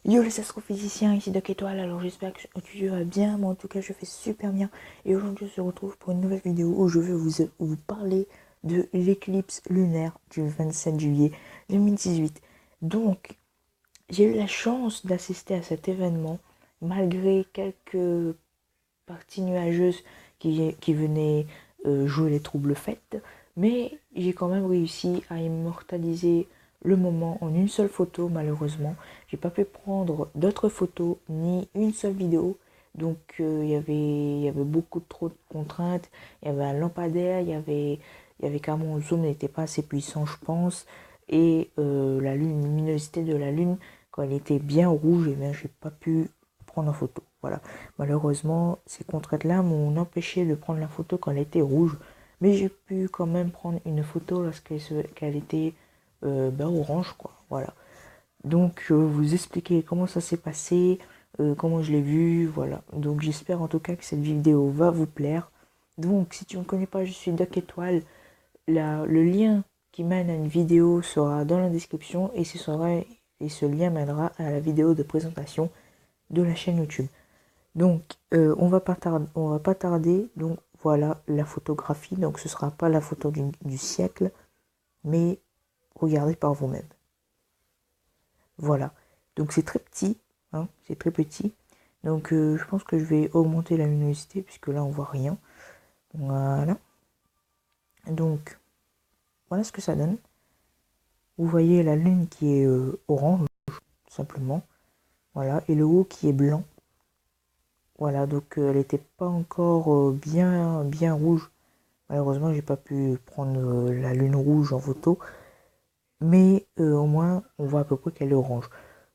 Yo les astrophysiciens, ici Doc Étoile, alors j'espère que tu vas bien, moi en tout cas je fais super bien. Et aujourd'hui on se retrouve pour une nouvelle vidéo où je vais vous parler de l'éclipse lunaire du 27 juillet 2018. Donc j'ai eu la chance d'assister à cet événement malgré quelques parties nuageuses qui venaient jouer les troubles fêtes. Mais j'ai quand même réussi à immortaliser le moment en une seule photo. Malheureusement j'ai pas pu prendre d'autres photos ni une seule vidéo, donc il y avait beaucoup trop de contraintes. Il y avait un lampadaire, il y avait car mon zoom n'était pas assez puissant je pense, et la luminosité de la lune quand elle était bien rouge, et bien j'ai pas pu prendre en photo. Voilà, malheureusement ces contraintes là m'ont empêché de prendre la photo quand elle était rouge, mais j'ai pu quand même prendre une photo lorsqu'elle était orange quoi. Voilà, donc je vais vous expliquer comment ça s'est passé, comment je l'ai vu, voilà. Donc j'espère en tout cas que cette vidéo va vous plaire. Donc si tu ne me connais pas, je suis Doc Étoile. Le lien qui mène à une vidéo sera dans la description, et ce lien mènera à la vidéo de présentation de la chaîne YouTube. Donc on va pas tarder. Donc voilà la photographie. Donc ce sera pas la photo du siècle, mais regardez par vous-même. Voilà, donc c'est très petit, hein, c'est très petit. Donc je pense que je vais augmenter la luminosité puisque là on voit rien. Voilà, donc voilà ce que ça donne. Vous voyez la lune qui est orange, tout simplement. Voilà, et le haut qui est blanc. Voilà, donc elle n'était pas encore bien rouge. Malheureusement, j'ai pas pu prendre la lune rouge en photo, mais au moins on voit à peu près qu'elle est orange.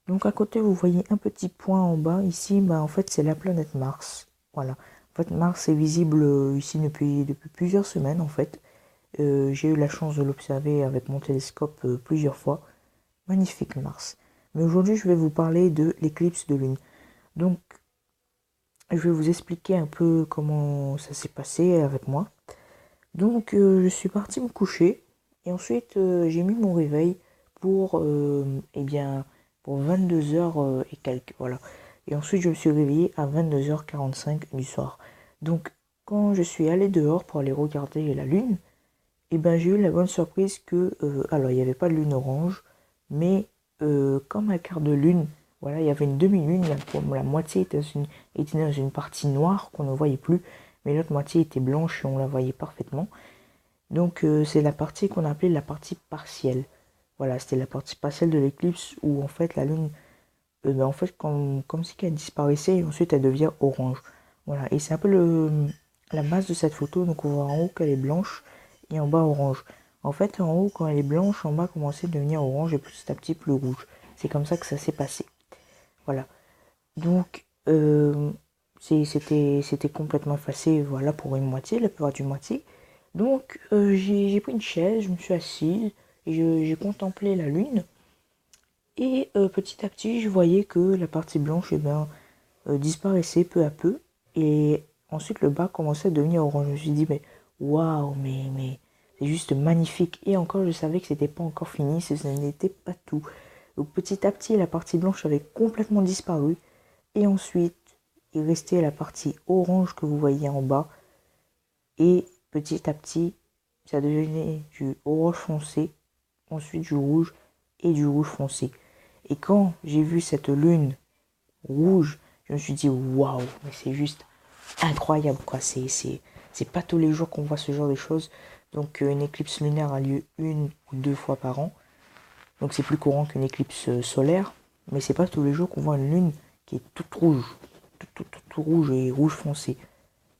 Donc à côté, vous voyez un petit point en bas. Ici, en fait, c'est la planète Mars. Voilà. En fait, Mars est visible ici depuis plusieurs semaines, en fait. J'ai eu la chance de l'observer avec mon télescope plusieurs fois. Magnifique Mars. Mais aujourd'hui, je vais vous parler de l'éclipse de lune. Donc, je vais vous expliquer un peu comment ça s'est passé avec moi. Donc, je suis parti me coucher. Et ensuite, j'ai mis mon réveil pour, pour 22h et quelques, voilà. Et ensuite, je me suis réveillé à 22h45 du soir. Donc, quand je suis allé dehors pour aller regarder la lune, j'ai eu la bonne surprise que, alors, il n'y avait pas de lune orange, mais comme un quart de lune, voilà, il y avait une demi-lune, la moitié était dans une partie noire qu'on ne voyait plus, mais l'autre moitié était blanche et on la voyait parfaitement. Donc c'est la partie qu'on appelait la partie partielle. Voilà, c'était la partie partielle de l'éclipse où en fait la lune, en fait comme si elle disparaissait et ensuite elle devient orange. Voilà, et c'est un peu la base de cette photo. Donc on voit en haut qu'elle est blanche et en bas orange. En fait en haut quand elle est blanche, en bas commençait à devenir orange et petit à petit plus rouge. C'est comme ça que ça s'est passé. Voilà. Donc c'était complètement effacé, voilà, pour une moitié, la plupart du moitié. Donc j'ai pris une chaise, je me suis assise et j'ai contemplé la lune. Et petit à petit, je voyais que la partie blanche disparaissait peu à peu. Et ensuite, le bas commençait à devenir orange. Je me suis dit, mais waouh, mais c'est juste magnifique. Et encore, je savais que c'était pas encore fini, ce n'était pas tout. Donc petit à petit, la partie blanche avait complètement disparu. Et ensuite, il restait la partie orange que vous voyez en bas. Et petit à petit, ça devenait du orange foncé, ensuite du rouge et du rouge foncé. Et quand j'ai vu cette lune rouge, je me suis dit waouh, mais c'est juste incroyable quoi. C'est pas tous les jours qu'on voit ce genre de choses. Donc une éclipse lunaire a lieu une ou deux fois par an. Donc c'est plus courant qu'une éclipse solaire, mais c'est pas tous les jours qu'on voit une lune qui est toute rouge, tout rouge et rouge foncé,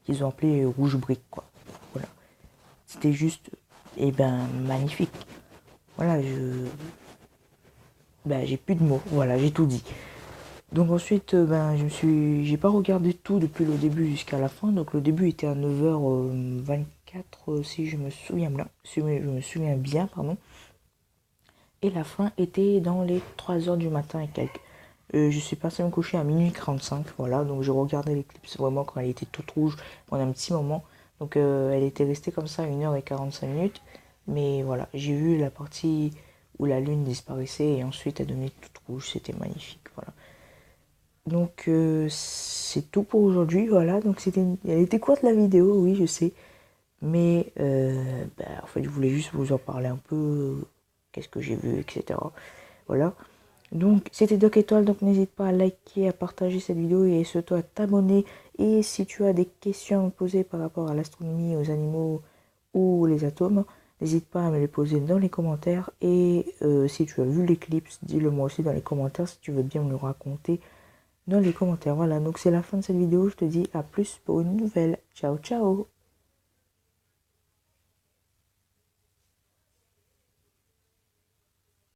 qu'ils ont appelé rouge brique quoi. Voilà, c'était juste magnifique. Voilà, j'ai plus de mots. Voilà, j'ai tout dit. Donc ensuite, j'ai pas regardé tout depuis le début jusqu'à la fin. Donc le début était à 9h24 si je me souviens bien, si je me souviens bien, pardon. Et la fin était dans les 3h du matin et quelques. Je suis passé me coucher à minuit 45, voilà. Donc j'ai regardé l'éclipse vraiment quand elle était toute rouge pendant un petit moment. Donc elle était restée comme ça 1h45. Mais voilà, j'ai vu la partie où la lune disparaissait et ensuite elle devenait toute rouge. C'était magnifique, voilà. Donc c'est tout pour aujourd'hui, voilà. Donc elle était courte la vidéo, oui je sais. Mais en fait je voulais juste vous en parler un peu, qu'est-ce que j'ai vu, etc. Voilà. Donc c'était Doc Étoile, donc n'hésite pas à liker, à partager cette vidéo et surtout à t'abonner. Et si tu as des questions à me poser par rapport à l'astronomie, aux animaux ou les atomes, n'hésite pas à me les poser dans les commentaires. Et si tu as vu l'éclipse, dis-le moi aussi dans les commentaires si tu veux bien me le raconter dans les commentaires. Voilà, donc c'est la fin de cette vidéo. Je te dis à plus pour une nouvelle. Ciao, ciao!